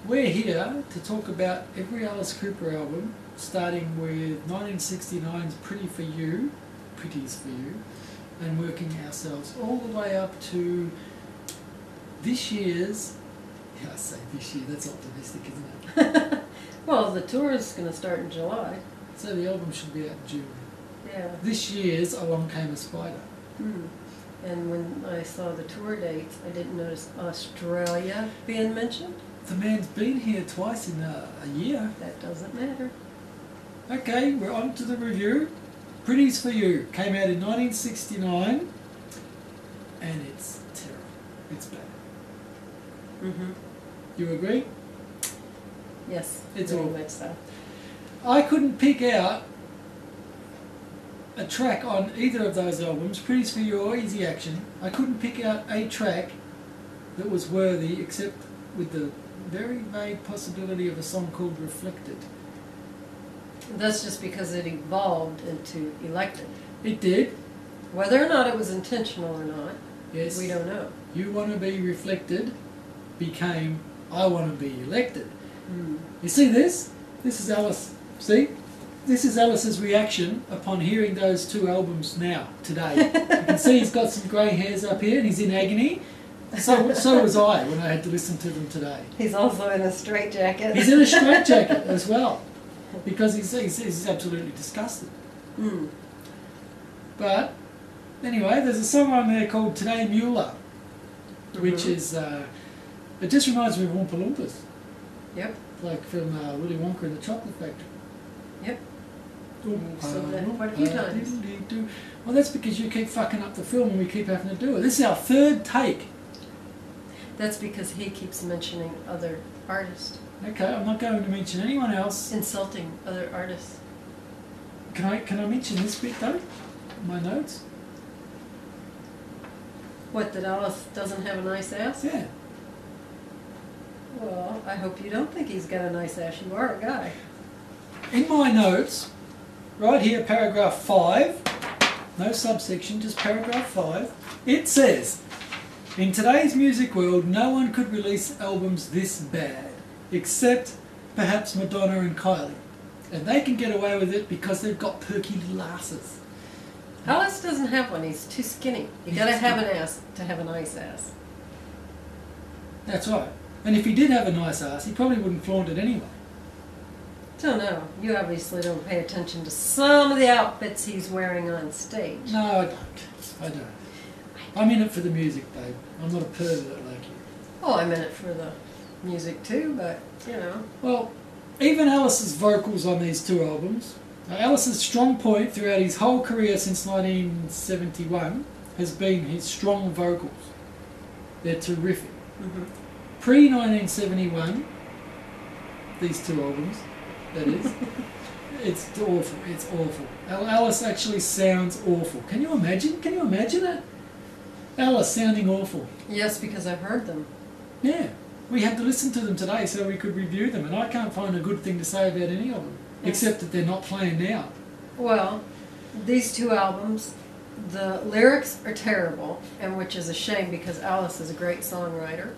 we're here to talk about every Alice Cooper album, starting with 1969's Pretty For You, Pretties For You, and working ourselves all the way up to this year's, yeah, I say this year, that's optimistic, isn't it? Well, the tour is going to start in July. So the album should be out in June. Yeah. This year's Along Came a Spider. Hmm. And when I saw the tour dates, I didn't notice Australia being mentioned. The man's been here twice in a year. That doesn't matter. Okay, we're on to the review. Pretties For You came out in 1969, and it's terrible. It's bad. Mm-hmm. You agree? Yes, It's very all- much so. I couldn't pick out a track on either of those albums, Pretties For You or Easy Action. I couldn't pick out a track that was worthy, except with the very vague possibility of a song called Reflected. That's just because it evolved into Elected. It did, Whether or not it was intentional or not, yes. we don't know. You Want to Be Reflected became I Want to Be Elected. Mm. You see this? This is Alice. See? This is Alice's reaction upon hearing those two albums now, today. You can see he's got some grey hairs up here and he's in agony. So was I when I had to listen to them today. He's also in a straitjacket. He's in a straitjacket as well, because he's absolutely disgusted. Mm. But anyway, there's a song on there called Today Mueller, which Mhm. is, it just reminds me of Oompa Loompas, Yep. like from Willy Wonka and the Chocolate Factory. Yep. Oompa said that quite a few Loompa, times. diddly-doo. Well, that's because you keep fucking up the film and we keep having to do it. This is our third take. That's because he keeps mentioning other artists, Okay, I'm not going to mention anyone else. insulting other artists. Can I mention this bit though? My notes? What, that Alice doesn't have a nice ass? Yeah. Well, I hope you don't think he's got a nice ass. You are a guy. In my notes, right here, paragraph 5, no subsection, just paragraph 5, it says, in today's music world, no one could release albums this bad, except perhaps Madonna and Kylie. And they can get away with it because they've got perky little asses. Alice doesn't have one. He's too skinny. You gotta have an ass to have a nice ass. That's right. And if he did have a nice ass, he probably wouldn't flaunt it anyway. Don't know. You obviously don't pay attention to some of the outfits he's wearing on stage. No, I don't. I don't. I'm in it for the music, babe. I'm not a pervert like you. Oh, I'm in it for the music too, but, you know. Well, even Alice's vocals on these two albums, Alice's strong point throughout his whole career since 1971 has been his strong vocals. They're terrific. Mm-hmm. Pre-1971, these two albums, that is, it's awful. It's awful. Alice actually sounds awful. Can you imagine? Can you imagine it? Alice sounding awful. Yes, because I've heard them. Yeah. We had to listen to them today so we could review them, and I can't find a good thing to say about any of them, except that they're not playing now. Well, these two albums, the lyrics are terrible, and which is a shame because Alice is a great songwriter.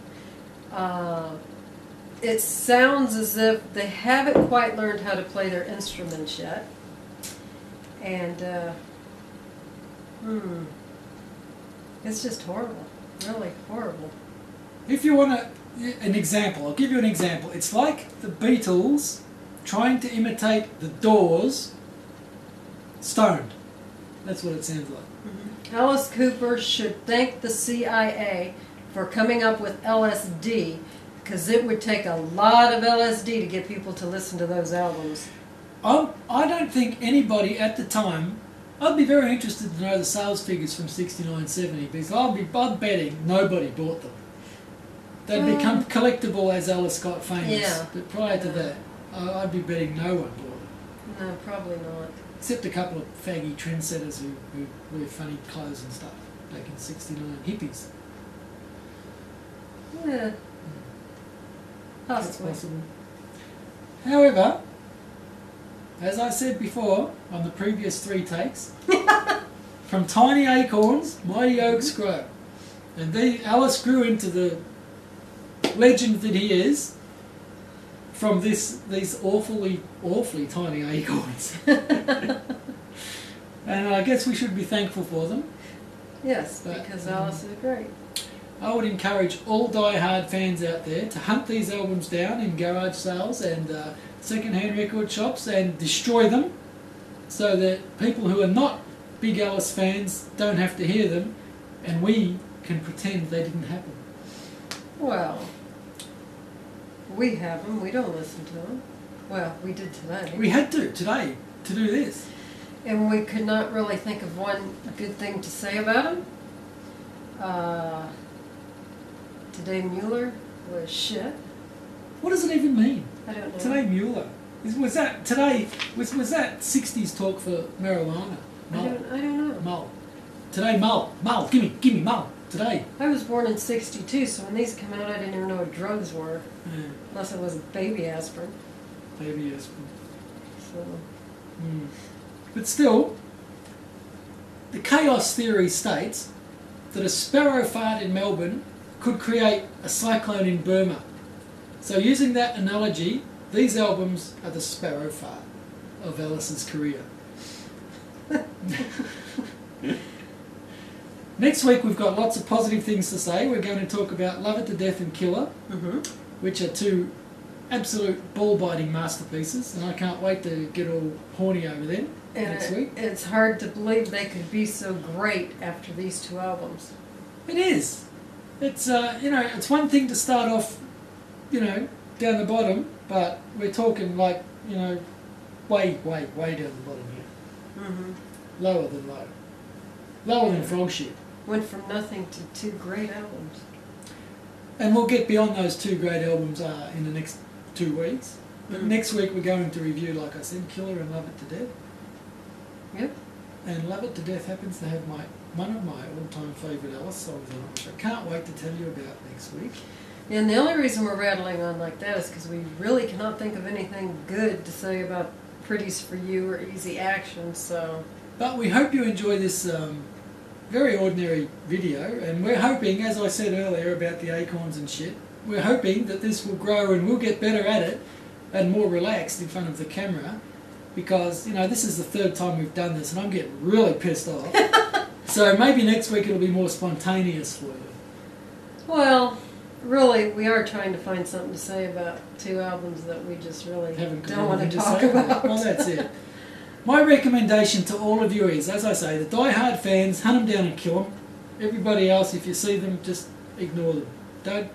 It sounds as if they haven't quite learned how to play their instruments yet. And, it's just horrible. Really horrible. If you want an example, I'll give you an example. It's like the Beatles trying to imitate the Doors stoned. That's what it sounds like. Alice Cooper should thank the CIA for coming up with LSD, because it would take a lot of LSD to get people to listen to those albums. I don't think anybody at the time, I'd be very interested to know the sales figures from 69, 70, because I'm betting nobody bought them. They'd become collectible as Alice got famous. Yeah. But prior to that, I'd be betting no one bought them. No, probably not. Except a couple of faggy trendsetters who wear funny clothes and stuff back in 69. Hippies. Yeah. That's Possibly. possible. However, as I said before on the previous 3 takes, from tiny acorns, mighty oaks grow. And Alice grew into the legend that he is from these awfully tiny acorns. And I guess we should be thankful for them. Yes, But, because Alice is great. I would encourage all die-hard fans out there to hunt these albums down in garage sales and second-hand record shops and destroy them, so that people who are not big Alice fans don't have to hear them, and we can pretend they didn't happen. Well, we have them. We don't listen to them. Well, we did today. We had to today to do this. And we could not really think of one good thing to say about him. Today Mueller was shit. What does it even mean? I don't know. Today Mueller. Was that today? Was that 60s talk for marijuana? I don't know. Mull. Today Mull. Gimme Mull. Today. I was born in '62, so when these come out, I didn't even know what drugs were, Yeah. unless it was baby aspirin. Baby aspirin. So But still, the chaos theory states that a sparrow fart in Melbourne could create a cyclone in Burma. So using that analogy, these albums are the sparrow fart of Alice's career. Next week we've got lots of positive things to say. We're going to talk about Love It to Death and Killer, which are two absolute ball-biting masterpieces, and I can't wait to get all horny over them next week. It's hard to believe they could be so great after these two albums. It is. It's it's one thing to start off, down the bottom, but we're talking like, way down the bottom here. Lower than low. Lower than frog shit. Went from nothing to two great albums. And we'll get beyond those two great albums in the next 2 weeks. But next week we're going to review, like I said, Killer and Love It to Death. Yep. And Love It to Death happens to have one of my all-time favourite Alice songs on it, which I can't wait to tell you about next week. And the only reason we're rattling on like that is because we really cannot think of anything good to say about Pretties for You or Easy Action, so... But we hope you enjoy this very ordinary video, and we're hoping, as I said earlier about the acorns and shit, we're hoping that this will grow and we'll get better at it and more relaxed in front of the camera, because, this is the third time we've done this and I'm getting really pissed off. So maybe next week it'll be more spontaneous for you. Well, really, we are trying to find something to say about two albums that we just really don't want to talk about. Well, that's it. My recommendation to all of you is, as I say, the die-hard fans, hunt them down and kill them. Everybody else, if you see them, just ignore them. Don't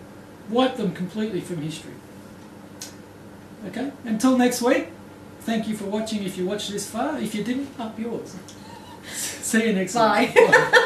wipe them completely from history. Okay? Until next week, thank you for watching if you watched this far. If you didn't, up yours. See you next week. Bye.